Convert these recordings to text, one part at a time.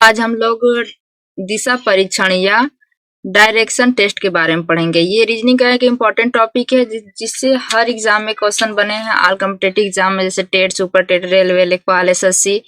आज हम लोग दिशा परीक्षण या डायरेक्शन टेस्ट के बारे में पढ़ेंगे। ये रीजनिंग का एक इम्पोर्टेंट टॉपिक है जिससे हर एग्जाम में क्वेश्चन बने हैं। ऑल कॉम्पिटिटिव एग्जाम में जैसे टेट, सुपर टेट, रेलवे, लेखपाल, एसएससी,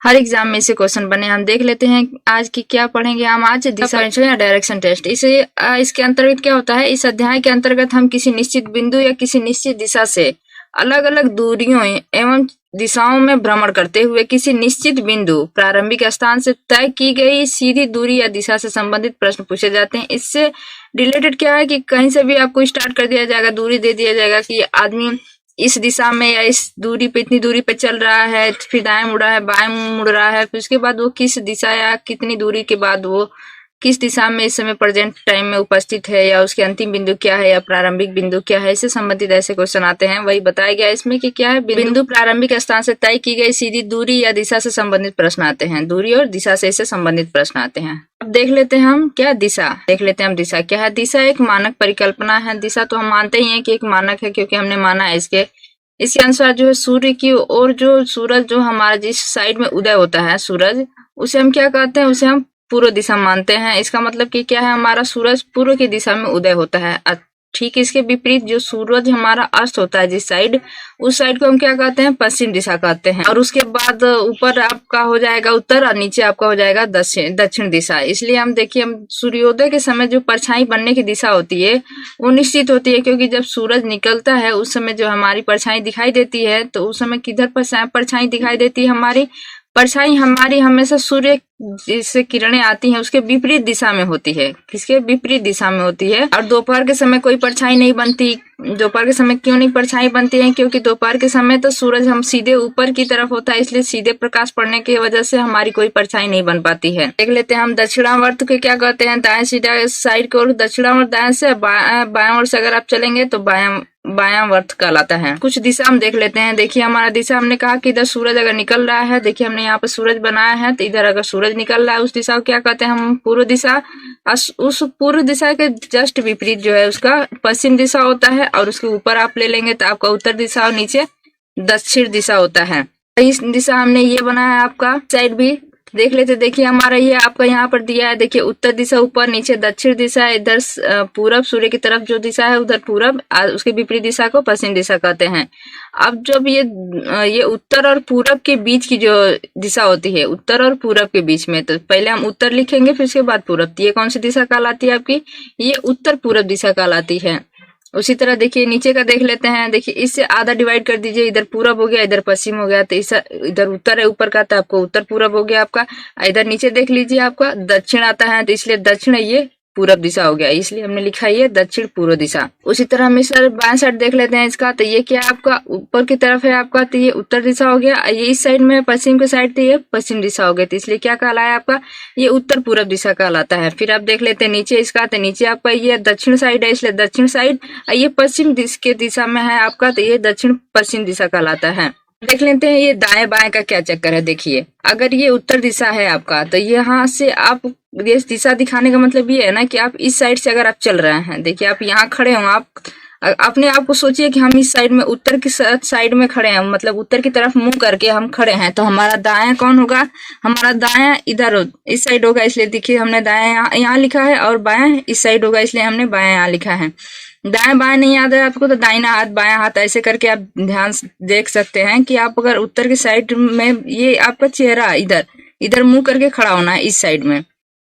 हर एग्जाम में से क्वेश्चन बने। हम देख लेते हैं आज की क्या पढ़ेंगे। हम आज दिशा परीक्षण या डायरेक्शन टेस्ट। इसके अंतर्गत क्या होता है, इस अध्याय के अंतर्गत हम किसी निश्चित बिंदु या किसी निश्चित दिशा से अलग अलग दूरियों एवं दिशाओं में भ्रमण करते हुए किसी निश्चित बिंदु प्रारंभिक स्थान से तय की गई सीधी दूरी या दिशा से संबंधित प्रश्न पूछे जाते हैं। इससे रिलेटेड क्या है कि कहीं से भी आपको स्टार्ट कर दिया जाएगा, दूरी दे दिया जाएगा कि आदमी इस दिशा में या इस दूरी पे, इतनी दूरी पे चल रहा है, फिर दाएं मुड़ रहा है, बाएं मुड़ रहा है, फिर उसके बाद वो किस दिशा या कितनी दूरी के बाद वो किस दिशा में इस समय प्रेजेंट टाइम में उपस्थित है, या उसके अंतिम बिंदु क्या है या प्रारंभिक बिंदु क्या है, इससे संबंधित ऐसे क्वेश्चन आते हैं। वही बताया गया इसमें कि क्या है, बिंदु प्रारंभिक स्थान से तय की गई सीधी दूरी या दिशा से संबंधित प्रश्न आते हैं। दूरी और दिशा से इससे संबंधित प्रश्न आते हैं। अब देख लेते हैं हम क्या दिशा, देख लेते हैं हम दिशा क्या है। दिशा एक मानक परिकल्पना है। दिशा तो हम मानते ही हैं कि एक मानक है, क्योंकि हमने माना है इसके अनुसार जो है सूर्य की ओर जो सूरज जो हमारा जिस साइड में उदय होता है सूरज, उसे हम क्या कहते हैं, उसे हम पूर्व दिशा मानते हैं। इसका मतलब कि क्या है, हमारा सूरज पूर्व की दिशा में उदय होता है। ठीक इसके विपरीत जो सूरज हमारा अस्त होता है जिस साइड, उस साइड को हम क्या कहते हैं, पश्चिम दिशा कहते हैं। और उसके बाद ऊपर आपका हो जाएगा उत्तर और नीचे आपका हो जाएगा दक्षिण दिशा। इसलिए हम देखिए, हम सूर्योदय के समय जो परछाई बनने की दिशा होती है वो निश्चित होती है, क्योंकि जब सूरज निकलता है उस समय जो हमारी परछाई दिखाई देती है, तो उस समय किधर परछाई दिखाई देती है, हमारी परछाई हमारी हमेशा सूर्य जिससे किरणें आती हैं उसके विपरीत दिशा में होती है। किसके विपरीत दिशा में होती है। और दोपहर के समय कोई परछाई नहीं बनती। दोपहर के समय क्यों नहीं परछाई बनती है, क्योंकि दोपहर के समय तो सूरज हम सीधे ऊपर की तरफ होता है, इसलिए सीधे प्रकाश पड़ने की वजह से हमारी कोई परछाई नहीं बन पाती है। देख लेते हैं हम दक्षिणावर्त के क्या कहते हैं। दाएं सीधा साइड को दक्षिणावर्त, दाएं से बाएं ओर से अगर आप चलेंगे तो बायां वर्त कहलाता है। कुछ दिशा हम देख लेते हैं। देखिए हमारा दिशा, हमने कहा कि इधर सूरज अगर निकल रहा है, देखिए हमने यहाँ पे सूरज बनाया है, तो इधर अगर सूरज निकल रहा है उस दिशा को क्या कहते हैं हम, पूर्व दिशा। उस पूर्व दिशा के जस्ट विपरीत जो है उसका पश्चिम दिशा होता है, और उसके ऊपर आप ले लेंगे तो आपका उत्तर दिशा और नीचे दक्षिण दिशा होता है। इस दिशा हमने ये बनाया है। आपका साइड भी देख लेते। देखिए हमारा ये आपका यहाँ पर दिया है, देखिए उत्तर दिशा ऊपर, नीचे दक्षिण दिशा, इधर पूरब, सूर्य की तरफ जो दिशा है उधर पूरब, उसके विपरीत दिशा को पश्चिम दिशा कहते हैं। अब जब ये उत्तर और पूरब के बीच की जो दिशा होती है, उत्तर और पूरब के बीच में, तो पहले हम उत्तर लिखेंगे फिर उसके बाद पूरब। ये कौन सी दिशा कहलाती है आपकी, ये उत्तर पूरब दिशा कहलाती है। उसी तरह देखिए नीचे का देख लेते हैं। देखिए इससे आधा डिवाइड कर दीजिए, इधर पूरब हो गया, इधर पश्चिम हो गया, तो इधर उत्तर है ऊपर का, तो आपको उत्तर पूरब हो गया आपका। इधर नीचे देख लीजिए आपका दक्षिण आता है, तो इसलिए दक्षिण ये पूरब दिशा हो गया, इसलिए हमने लिखा है ये दक्षिण पूर्व दिशा। उसी तरह हम इस बाएं साइड देख लेते हैं इसका, तो ये क्या आपका ऊपर की तरफ है आपका, तो ये उत्तर दिशा हो गया। ये इस साइड में पश्चिम के साइड, तो ये पश्चिम दिशा हो गई, तो इसलिए क्या कहलाया आपका, ये उत्तर पूरब दिशा कहलाता है। फिर आप देख लेते हैं नीचे इसका, तो नीचे आपका ये दक्षिण साइड है, इसलिए दक्षिण साइड। ये पश्चिम के दिशा में है आपका, तो ये दक्षिण पश्चिम दिशा कहलाता है। देख लेते हैं ये दाएं बाएं का क्या चक्कर है। देखिए अगर ये उत्तर दिशा है आपका, तो यहाँ से आप ये दिशा दिखाने का मतलब ये है ना कि आप इस साइड से अगर आप चल रहे हैं, देखिए आप यहाँ खड़े हो, आप अपने आप को सोचिए कि हम इस साइड में, उत्तर की साइड में खड़े हैं, मतलब उत्तर की तरफ मुंह करके हम खड़े हैं, तो हमारा दायां कौन होगा, हमारा दायां इधर इस साइड होगा, इसलिए देखिए हमने दायां यहाँ लिखा है, और बायां इस साइड होगा, इसलिए हमने बायां यहाँ लिखा है। दाएं बाएं नहीं याद है आपको तो दाहिना हाथ बायां हाथ ऐसे करके आप ध्यान देख सकते हैं कि आप अगर उत्तर की साइड में, ये आपका चेहरा इधर मुंह करके खड़ा होना है इस साइड में,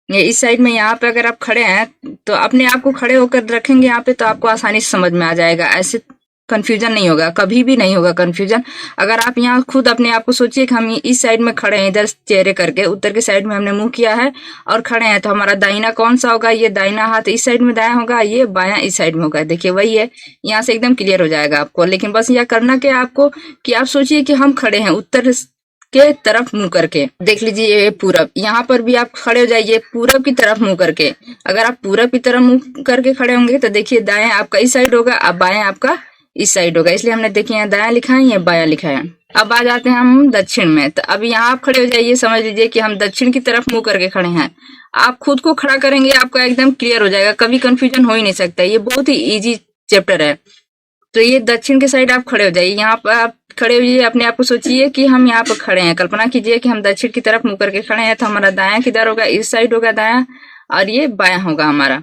ये इस साइड में यहाँ पे अगर आप खड़े हैं तो अपने आप को खड़े होकर रखेंगे यहाँ पे, तो आपको आसानी से समझ में आ जाएगा। ऐसे कंफ्यूजन नहीं होगा, कभी भी नहीं होगा कंफ्यूजन। अगर आप यहाँ खुद अपने आप को सोचिए कि हम इस साइड में खड़े हैं, इधर चेहरे करके, उत्तर के साइड में हमने मुंह किया है और खड़े हैं, तो हमारा दाहिना कौन सा होगा, ये दाहिना हाथ इस साइड में दायां होगा, ये बायां इस साइड में होगा। देखिए वही है, यहाँ से एकदम क्लियर हो जाएगा आपको। लेकिन बस यह करना क्या आपको कि आप सोचिए कि हम खड़े हैं उत्तर के तरफ मुंह करके। देख लीजिए ये पूरब, यहाँ पर भी आप खड़े हो जाइए पूरब की तरफ मुंह करके। अगर आप पूरब की तरफ मुंह करके खड़े होंगे तो देखिए दाएं आपका इस साइड होगा, अब बाएं आपका इस साइड होगा, इसलिए हमने देखिए यहाँ दायां लिखा है, ये बायां लिखा है। अब आ जाते हैं हम दक्षिण में, तो अब यहाँ आप खड़े हो जाइए, समझ लीजिए कि हम दक्षिण की तरफ मुंह करके खड़े हैं। आप खुद को खड़ा करेंगे, आपका एकदम क्लियर हो जाएगा, कभी कंफ्यूजन हो ही नहीं सकता। ये बहुत ही इजी चैप्टर है। तो ये दक्षिण के साइड आप खड़े हो जाइए। यहाँ पर आप खड़े होइए, अपने आप को सोचिए कि हम यहाँ पर खड़े हैं। कल्पना कीजिए कि हम दक्षिण की तरफ मुंह करके खड़े हैं, तो हमारा दायां किधर होगा, इस साइड होगा दायां, और ये बायां होगा हमारा।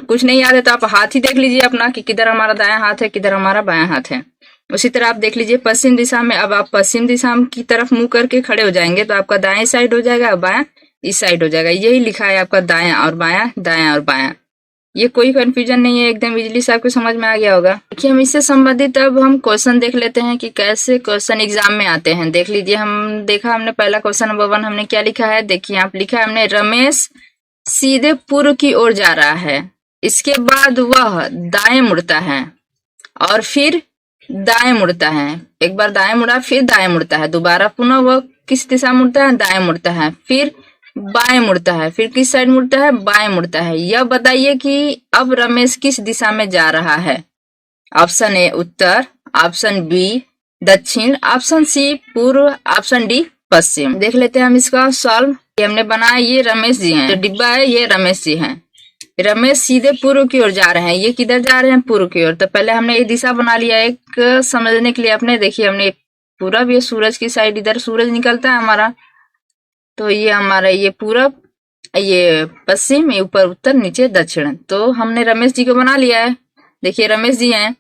कुछ नहीं याद है तो आप हाथ ही देख लीजिए अपना कि किधर हमारा दायां हाथ है, किधर हमारा बायां हाथ है। उसी तरह आप देख लीजिए पश्चिम दिशा में, अब आप पश्चिम दिशा की तरफ मुंह करके खड़े हो जाएंगे तो आपका दाएं साइड हो जाएगा, बायां इस साइड हो जाएगा। यही लिखा है आपका दायां और बायां, दायां और बायां। ये कोई कंफ्यूजन नहीं है, एकदम इजीली से आपको समझ में आ गया होगा। देखिए हम इससे संबंधित अब हम क्वेश्चन देख लेते हैं कि कैसे क्वेश्चन एग्जाम में आते हैं। देख लीजिए, हमने पहला क्वेश्चन नंबर 1 हमने क्या लिखा है, देखिए यहाँ पे लिखा है हमने, रमेश सीधे पूर्व की ओर जा रहा है, इसके बाद वह दाएं मुड़ता है और फिर दाएं मुड़ता है। एक बार दाएं मुड़ा, फिर दाएं मुड़ता है, दोबारा पुनः वह किस दिशा मुड़ता है, दाएं मुड़ता है, फिर बाएं मुड़ता है, फिर किस साइड मुड़ता है, बाएं मुड़ता है। यह बताइए कि अब रमेश किस दिशा में जा रहा है। ऑप्शन ए उत्तर, ऑप्शन बी दक्षिण, ऑप्शन सी पूर्व, ऑप्शन डी पश्चिम। देख लेते हैं हम इसका सॉल्व। ये हमने बनाया, ये रमेश जी हैं, जो डिब्बा है ये रमेश जी हैं। रमेश सीधे पूर्व की ओर जा रहे हैं, ये किधर जा रहे हैं, पूर्व की ओर। तो पहले हमने ये दिशा बना लिया एक समझने के लिए अपने। देखिए हमने पूरब, ये सूरज की साइड, इधर सूरज निकलता है हमारा, तो ये हमारा ये पूरब, ये पश्चिम, ये ऊपर उत्तर, नीचे दक्षिण। तो हमने रमेश जी को बना लिया है। देखिए रमेश जी हैं,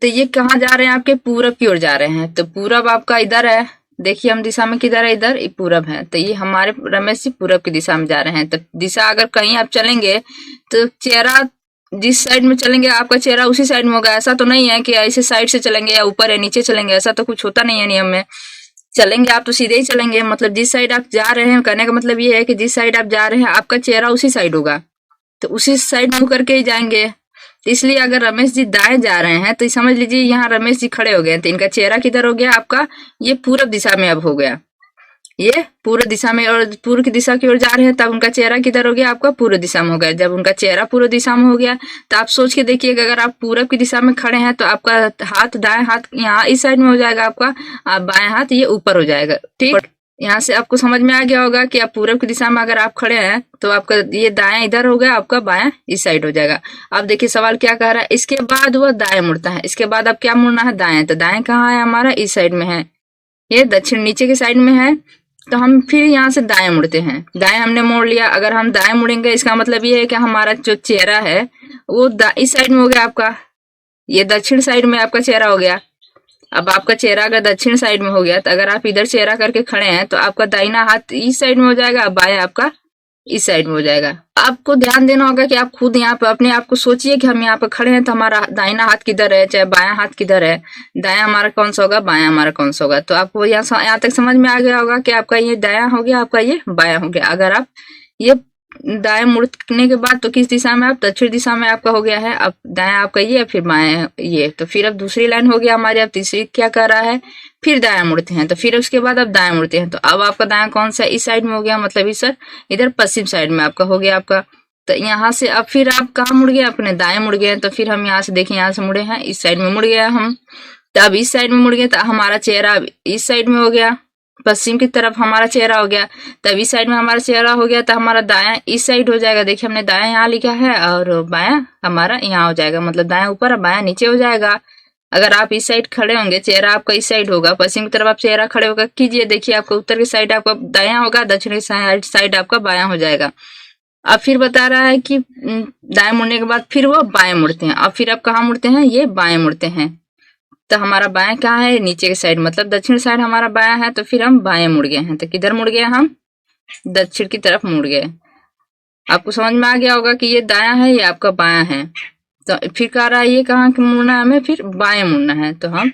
तो ये कहाँ जा रहे हैं, आपके पूरब की ओर जा रहे हैं। तो पूरब आपका इधर है, देखिए हम दिशा में किधर है, इधर पूरब है। तो ये हमारे रमेश जी पूरब की दिशा में जा रहे हैं। तो दिशा अगर कहीं आप चलेंगे तो चेहरा जिस साइड में चलेंगे आपका चेहरा उसी साइड में होगा। ऐसा तो नहीं है कि ऐसे साइड से चलेंगे या ऊपर या नीचे चलेंगे, ऐसा तो कुछ होता नहीं है नियम में। चलेंगे आप तो सीधे ही चलेंगे, मतलब जिस साइड आप जा रहे हैं, कहने का मतलब ये है कि जिस साइड आप जा रहे हैं आपका चेहरा उसी साइड होगा, तो उसी साइड मुंह करके ही जाएंगे। तो इसलिए अगर रमेश जी दाएं जा रहे हैं तो समझ लीजिए यहाँ रमेश जी खड़े हो गए, तो इनका चेहरा किधर हो गया, आपका ये पूरब दिशा में अब हो गया। ये पूर्व दिशा में, और पूर्व की दिशा की ओर जा रहे हैं, तब उनका चेहरा किधर हो गया, आपका पूर्व दिशा में हो गया। जब उनका चेहरा पूर्व दिशा में हो गया तो आप सोच के देखिए कि अगर आप पूरब की दिशा में खड़े हैं तो आपका हाथ, दाएं हाथ यहाँ इस साइड में हो जाएगा आपका, आप बाएं हाथ ये ऊपर हो जाएगा। ठीक, यहाँ से आपको समझ में आ गया होगा कि आप पूरब की दिशा में अगर आप खड़े हैं तो आपका ये दाएं इधर हो गया, आपका बायां इस साइड हो जाएगा। अब देखिए सवाल क्या कह रहा है, इसके बाद वह दाएं मुड़ता है, इसके बाद अब क्या मुड़ना है, दाएं। तो दाएं कहाँ है हमारा, इस साइड में है, ये दक्षिण नीचे के साइड में है। तो हम फिर यहाँ से दाएं मुड़ते हैं, दाएं हमने मोड़ लिया। अगर हम दाएं मुड़ेंगे इसका मतलब ये है कि हमारा जो चेहरा है वो इस साइड में हो गया आपका, ये दक्षिण साइड में आपका चेहरा हो गया। अब आपका चेहरा अगर दक्षिण साइड में हो गया तो अगर आप इधर चेहरा करके खड़े हैं तो आपका दाहिना हाथ इस साइड में हो जाएगा, बायां आपका इस साइड में हो जाएगा। आपको ध्यान देना होगा कि आप खुद यहाँ पे अपने आप को सोचिए कि हम यहाँ पे खड़े हैं तो हमारा दाहिना हाथ किधर है, चाहे बायां हाथ किधर है, दायां हमारा कौन सा होगा, बायां हमारा कौन सा होगा। तो आपको यहाँ तक समझ में आ गया होगा कि आपका ये दायां हो गया, आपका ये बायां हो गया। अगर आप ये दाएं मुड़ने के बाद तो किस दिशा में, आप दक्षिण दिशा में आपका हो गया है। अब दाएं आपका ये, फिर बाएं ये, तो फिर अब दूसरी लाइन हो गया हमारी। अब तीसरी क्या कर रहा है, फिर दाएं मुड़ते हैं, तो फिर उसके बाद अब दाएं मुड़ते हैं। तो अब आपका दायां कौन सा, इस साइड में हो गया, मतलब इधर पश्चिम साइड में आपका हो गया आपका। तो यहाँ से अब फिर आप कहाँ मुड़ गए, अपने दाएं मुड़ गए। तो फिर हम यहाँ से देखिए, यहाँ से मुड़े हैं, इस साइड में मुड़ गया हम। तो अब इस साइड में मुड़ गए तो हमारा चेहरा इस साइड में हो गया, पश्चिम की तरफ हमारा चेहरा हो गया। तब इस साइड में हमारा चेहरा हो गया तो हमारा दायां इस साइड हो जाएगा। देखिए हमने दायां यहाँ लिखा है और बायां हमारा यहाँ हो जाएगा, मतलब दायां ऊपर और बायां नीचे हो जाएगा। अगर आप इस साइड खड़े होंगे, चेहरा आपका इस साइड होगा, पश्चिम की तरफ आप चेहरा खड़े होकर कीजिए, देखिए आपका उत्तर की साइड आपका दायां होगा, दक्षिण की साइड आपका बायां हो जाएगा। अब फिर बता रहा है कि दाएं मुड़ने के बाद फिर वो बाएं मुड़ते हैं। अब फिर आप कहाँ मुड़ते हैं, ये बाएं मुड़ते हैं। तो हमारा बाएं कहाँ है, नीचे की साइड, मतलब दक्षिण साइड हमारा बायां है। तो फिर हम बाएं मुड़ गए हैं, तो किधर मुड़ गए हम, दक्षिण की तरफ मुड़ गए। आपको समझ में आ गया होगा कि ये दायां है, ये आपका बायां है। तो फिर कह रहा है ये कहाँ मुड़ना है, हमें फिर बाएं मुड़ना है। तो हम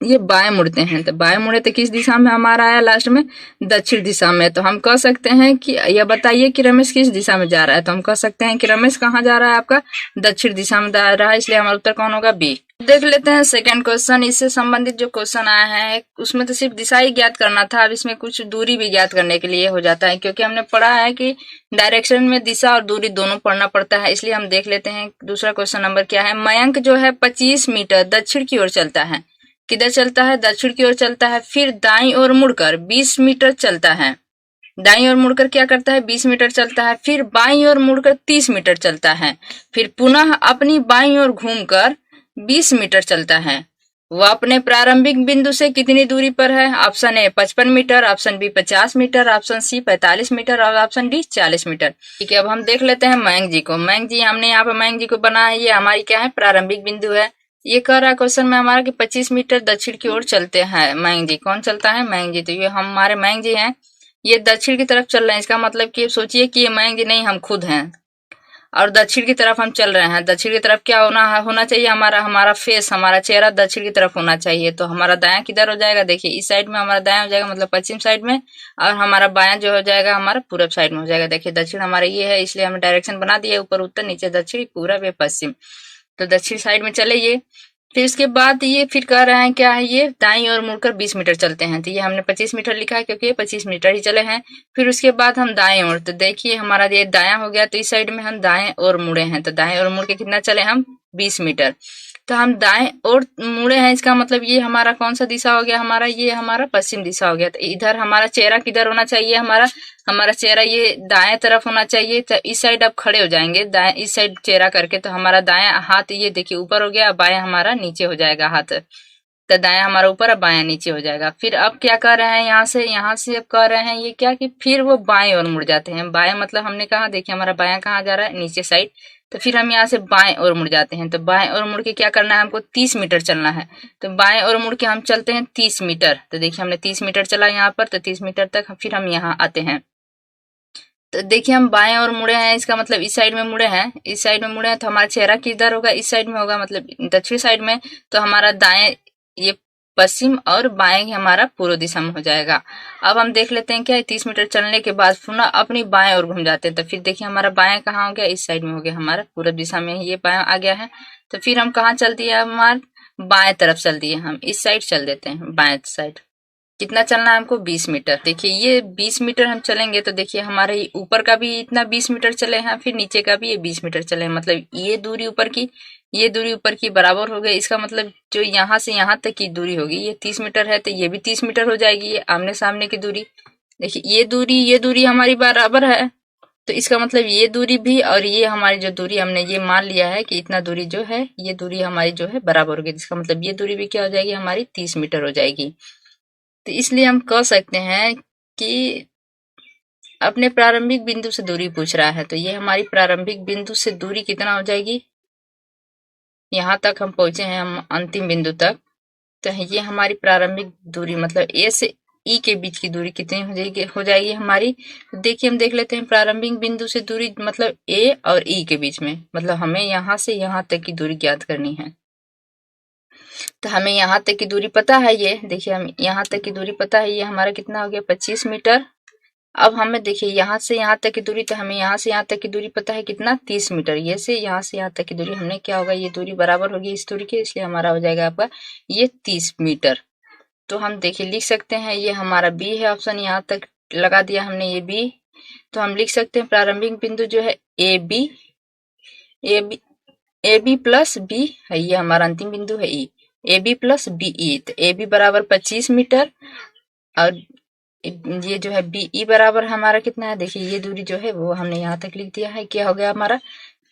ये बाएं मुड़ते हैं। तो बाएं मुड़े तो किस दिशा में हमारा आया लास्ट में, दक्षिण दिशा में। तो हम कह सकते हैं कि यह बताइए कि रमेश किस दिशा में जा रहा है। तो हम कह सकते हैं कि रमेश कहाँ जा रहा है, आपका दक्षिण दिशा में जा रहा है, इसलिए हमारा उत्तर कौन होगा, बी। देख लेते हैं सेकंड क्वेश्चन। इससे संबंधित जो क्वेश्चन आया है उसमें तो सिर्फ दिशा ही ज्ञात करना था, अब इसमें कुछ दूरी भी ज्ञात करने के लिए हो जाता है, क्योंकि हमने पढ़ा है कि डायरेक्शन में दिशा और दूरी दोनों पढ़ना पड़ता है। इसलिए हम देख लेते हैं दूसरा क्वेश्चन नंबर क्या है। मयंक जो है 25 मीटर दक्षिण की ओर चलता है, किधर चलता है, दक्षिण की ओर चलता है। फिर दाईं ओर मुड़कर 20 मीटर चलता है, दाईं ओर मुड़कर क्या करता है, 20 मीटर चलता है। फिर बाईं ओर मुड़कर 30 मीटर चलता है। फिर पुनः अपनी बाईं ओर घूमकर 20 मीटर चलता है, वह अपने प्रारंभिक बिंदु से कितनी दूरी पर है? Option A 55 metre, option B 50 metre, option C 45 metre और ऑप्शन डी 40 मीटर। ठीक है, अब हम देख लेते हैं मयंक जी को। मयंक जी, हमने यहाँ पे मयंक जी को बनाया है, ये हमारी क्या है? प्रारंभिक बिंदु है। ये कह रहा है क्वेश्चन में हमारा कि 25 मीटर दक्षिण की ओर चलते हैं मयंक जी। कौन चलता है? मयंक जी। तो ये हमारे मयंक जी हैं, ये दक्षिण की तरफ चल रहे हैं। इसका मतलब कि सोचिए कि ये मयंक जी नहीं, हम खुद हैं और दक्षिण की तरफ हम चल रहे हैं। दक्षिण की तरफ क्या होना चाहिए? हमारा फेस, हमारा चेहरा दक्षिण की तरफ होना चाहिए। तो हमारा दायां किधर हो जाएगा? देखिए इस साइड में हमारा दायां हो जाएगा, मतलब पश्चिम साइड में, और हमारा बायां जो हो जाएगा हमारा पूरब साइड में हो जाएगा। देखिए दक्षिण हमारा ये है, इसलिए हमने डायरेक्शन बना दिया, ऊपर उत्तर, नीचे दक्षिण, पूरब या पश्चिम। तो दक्षिण साइड में चले ये। फिर उसके बाद ये फिर कह रहे हैं क्या है? ये दाईं ओर मुड़कर 20 मीटर चलते हैं। तो ये हमने 25 मीटर लिखा है क्योंकि ये 25 मीटर ही चले हैं। फिर उसके बाद हम दाएं ओर, तो देखिए हमारा ये दायां हो गया, तो इस साइड में हम दाएं ओर मुड़े हैं। तो दाएं ओर मुड़ के कितना चले हम? 20 मीटर। तो हम दाएं ओर मुड़े हैं, इसका मतलब ये हमारा कौन सा दिशा हो गया? हमारा ये हमारा पश्चिम दिशा हो गया। तो इधर हमारा चेहरा किधर होना चाहिए? हमारा चेहरा ये दाएं तरफ होना चाहिए। तो इस साइड आप खड़े हो जाएंगे, दाएं इस साइड चेहरा करके, तो हमारा दायां हाथ ये देखिए ऊपर हो गया, बायां हमारा नीचे हो जाएगा हाथ। तो दायां हमारा ऊपर और बायां नीचे हो जाएगा। फिर अब क्या कर रहे हैं? यहाँ से अब कर रहे हैं ये क्या कि फिर वो बाएं ओर मुड़ जाते हैं। बाएं मतलब हमने कहा, देखिए हमारा बायां कहाँ जा रहा है? नीचे साइड। तो फिर हम यहाँ से बाएं ओर मुड़ जाते हैं। तो बाएं ओर मुड़ के क्या करना है? हमको 30 मीटर चलना है। तो बाएं ओर मुड़ के हम चलते हैं 30 मीटर। तो देखिए हमने 30 मीटर चला यहाँ पर, तो 30 मीटर तक फिर हम यहाँ आते हैं। तो देखिए हम बाएं ओर मुड़े हैं, इसका मतलब इस साइड में मुड़े हैं। इस साइड में मुड़े हैं तो हमारा चेहरा किधर होगा? इस साइड में होगा, मतलब दक्षिण साइड में। तो हमारा दाएं ये पश्चिम और बाएं हमारा पूर्व दिशा में हो जाएगा। अब हम देख लेते हैं क्या 30 मीटर चलने के बाद पुनः अपनी बाएं ओर घूम जाते हैं। तो फिर देखिए हमारा बाएं कहाँ हो गया? इस साइड में हो गया, हमारा पूर्व दिशा में ये बाएं आ गया है। तो फिर हम कहाँ चल दिए? हमारे बाएं तरफ चल दिए, हम इस साइड चल देते हैं, बाएं साइड। कितना चलना है हमको? 20 मीटर। देखिए ये 20 मीटर हम चलेंगे, तो देखिए हमारे ऊपर का भी इतना 20 मीटर चले हैं, फिर नीचे का भी ये 20 मीटर चले हैं। मतलब ये दूरी ऊपर की बराबर हो गई। इसका मतलब जो यहाँ से यहाँ तक की दूरी होगी, ये 30 मीटर है, तो ये भी 30 मीटर हो जाएगी। ये आमने सामने की दूरी, देखिए ये दूरी हमारी बराबर है। तो इसका मतलब ये दूरी भी और ये हमारी जो दूरी हमने ये मान लिया है कि इतना दूरी जो है, ये दूरी हमारी जो है बराबर होगी। जिसका मतलब ये दूरी भी क्या हो जाएगी? हमारी 30 मीटर हो जाएगी। तो इसलिए हम कह सकते हैं कि अपने प्रारंभिक बिंदु से दूरी पूछ रहा है, तो ये हमारी प्रारंभिक बिंदु से दूरी कितना हो जाएगी? यहाँ तक हम पहुंचे हैं, हम अंतिम बिंदु तक। तो ये हमारी प्रारंभिक दूरी, मतलब ए से ई के बीच की दूरी कितनी हो जाएगी हमारी? तो देखिए हम देख लेते हैं प्रारंभिक बिंदु से दूरी, मतलब ए और ई के बीच में, मतलब हमें यहाँ से यहाँ तक की दूरी ज्ञात करनी है। तो हमें यहाँ तक की दूरी पता है, ये देखिए हम यहाँ तक की दूरी पता है, ये हमारा कितना हो गया? 25 मीटर। अब हमें देखिए यहाँ से यहाँ तक की दूरी, तो हमें यहाँ से यहाँ तक की दूरी पता है कितना? 30 मीटर। ये से यहाँ से यहाँ तक की दूरी हमने क्या होगा? ये दूरी बराबर होगी इस दूरी के, इसलिए हमारा हो जाएगा आपका ये 30 मीटर। तो हम देखिए लिख सकते हैं, ये हमारा बी है ऑप्शन, यहाँ तक लगा दिया हमने ये बी। तो हम लिख सकते हैं प्रारंभिक बिंदु जो है ए बी प्लस बी है, ये हमारा अंतिम बिंदु है E. A B plus B E, तो ए बी बराबर 25 मीटर और ये जो है बी ई बराबर हमारा कितना है? देखिए ये दूरी जो है वो हमने यहाँ तक लिख दिया है, क्या हो गया हमारा?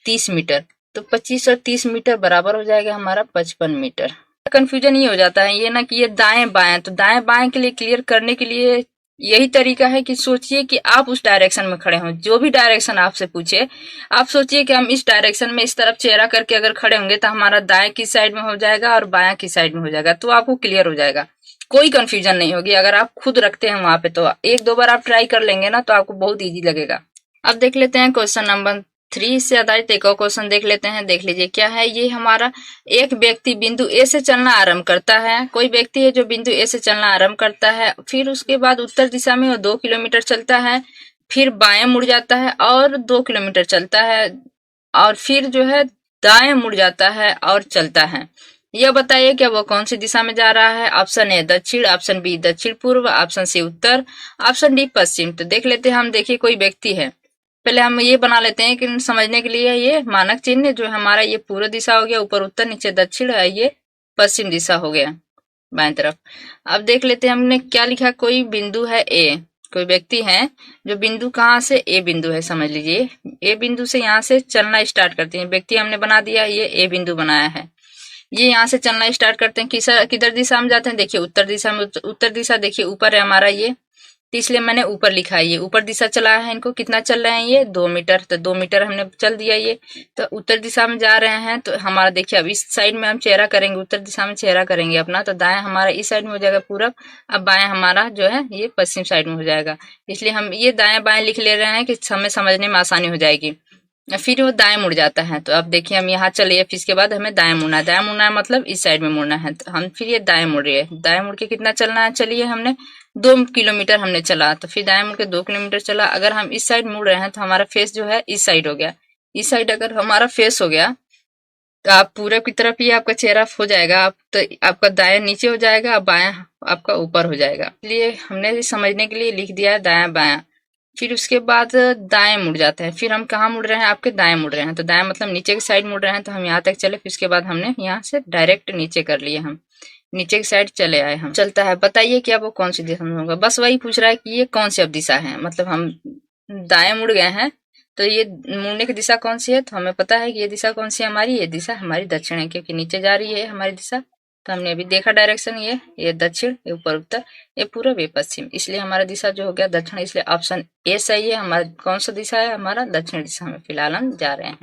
30 मीटर। तो 25 और 30 मीटर बराबर हो जाएगा हमारा 55 मीटर। कंफ्यूजन ये हो जाता है ये ना कि ये दाएं बाएं, तो दाएं बाएं के लिए क्लियर करने के लिए यही तरीका है कि सोचिए कि आप उस डायरेक्शन में खड़े हों, जो भी डायरेक्शन आपसे पूछे, आप सोचिए कि हम इस डायरेक्शन में इस तरफ चेहरा करके अगर खड़े होंगे तो हमारा दाएं की साइड में हो जाएगा और बायां की साइड में हो जाएगा, तो आपको क्लियर हो जाएगा, कोई कंफ्यूजन नहीं होगी। अगर आप खुद रखते हैं वहां पे तो एक दो बार आप ट्राई कर लेंगे ना, तो आपको बहुत ईजी लगेगा। अब देख लेते हैं क्वेश्चन नंबर 3 से आधारित एक और क्वेश्चन देख लेते हैं। देख लीजिए क्या है ये हमारा, एक व्यक्ति बिंदु ए से चलना आरंभ करता है। कोई व्यक्ति है जो बिंदु ए से चलना आरंभ करता है, फिर उसके बाद उत्तर दिशा में वो 2 किलोमीटर चलता है, फिर बाएं मुड़ जाता है और 2 किलोमीटर चलता है, और फिर जो है दाएं मुड़ जाता है और चलता है। यह बताइए क्या वो कौन सी दिशा में जा रहा है? ऑप्शन ए दक्षिण, ऑप्शन बी दक्षिण पूर्व, ऑप्शन सी उत्तर, ऑप्शन डी पश्चिम। तो देख लेते हैं हम, देखिए कोई व्यक्ति है, पहले हम ये बना लेते हैं कि समझने के लिए ये मानक चिन्ह जो हमारा, ये पूर्व दिशा हो गया, ऊपर उत्तर नीचे दक्षिण है, ये पश्चिम दिशा हो गया बाएं तरफ। अब देख लेते हैं हमने क्या लिखा, कोई बिंदु है ए, कोई व्यक्ति है जो बिंदु कहाँ से? ए बिंदु है, समझ लीजिए ए बिंदु से यहाँ से चलना स्टार्ट करते हैं। व्यक्ति हमने बना दिया, ये ए बिंदु बनाया है। ये यहाँ से चलना स्टार्ट करते हैं। किधर दिशा में जाते हैं, देखिए उत्तर दिशा में। उत्तर दिशा देखिए ऊपर है हमारा ये, तो इसलिए मैंने ऊपर लिखा है। ये ऊपर दिशा चला है, इनको कितना चल रहे हैं ये 2 मीटर, तो 2 मीटर हमने चल दिया ये। तो उत्तर दिशा में जा रहे हैं, तो हमारा देखिए अब इस साइड में हम चेहरा करेंगे, उत्तर दिशा में चेहरा करेंगे अपना, तो दाएं हमारा इस साइड में हो जाएगा पूरब, अब बाएं हमारा जो है ये पश्चिम साइड में हो जाएगा। इसलिए हम ये दाएं बाएं लिख ले रहे हैं कि हमें समझने में आसानी हो जाएगी। फिर वो दाएं मुड़ जाता है, तो अब देखिए हम यहाँ चलिए, फिर इसके बाद हमें दाएं मुड़ना है। दाएं मुड़ना है मतलब इस साइड में मुड़ना है, तो हम फिर ये दाएं मुड़ रही है। दाएं मुड़ के कितना चलना है, चलिए हमने 2 किलोमीटर हमने चला, तो फिर दाएं मुड़ के 2 किलोमीटर चला। अगर हम इस साइड मुड़ रहे हैं तो हमारा फेस जो है इस साइड हो गया। इस साइड अगर हमारा फेस हो गया तो आप पूरब की तरफ ही आपका चेहरा हो जाएगा। आप तो आपका दाएं नीचे हो जाएगा, बाएं आपका ऊपर हो जाएगा। इसलिए हमने समझने के लिए लिख दिया है दायां बायां। फिर उसके बाद दाएं मुड़ जाते हैं। फिर हम कहाँ मुड़ रहे हैं, आपके दाएं मुड़ रहे हैं, तो दाएं मतलब नीचे की साइड मुड़ रहे हैं, तो हम यहाँ तक चले। फिर उसके बाद हमने यहाँ से डायरेक्ट नीचे कर लिए, हम नीचे की साइड चले आए। हम चलता है, बताइए कि अब वो कौन सी दिशा में होगा। बस वही पूछ रहा है कि ये कौन सी अब दिशा है, मतलब हम दाएं मुड़ गए हैं, तो ये मुड़ने की दिशा कौन सी है, तो हमें पता है कि ये दिशा कौन सी है हमारी, ये दिशा हमारी दक्षिण है, क्योंकि नीचे जा रही है हमारी दिशा। तो हमने अभी देखा डायरेक्शन, ये दक्षिण, ये ऊपर उत्तर, ये पूरब, ये पश्चिम, इसलिए हमारा दिशा जो हो गया दक्षिण। इसलिए ऑप्शन ए सही है। हमारा कौन सा दिशा है, हमारा दक्षिण दिशा में फिलहाल हम जा रहे हैं।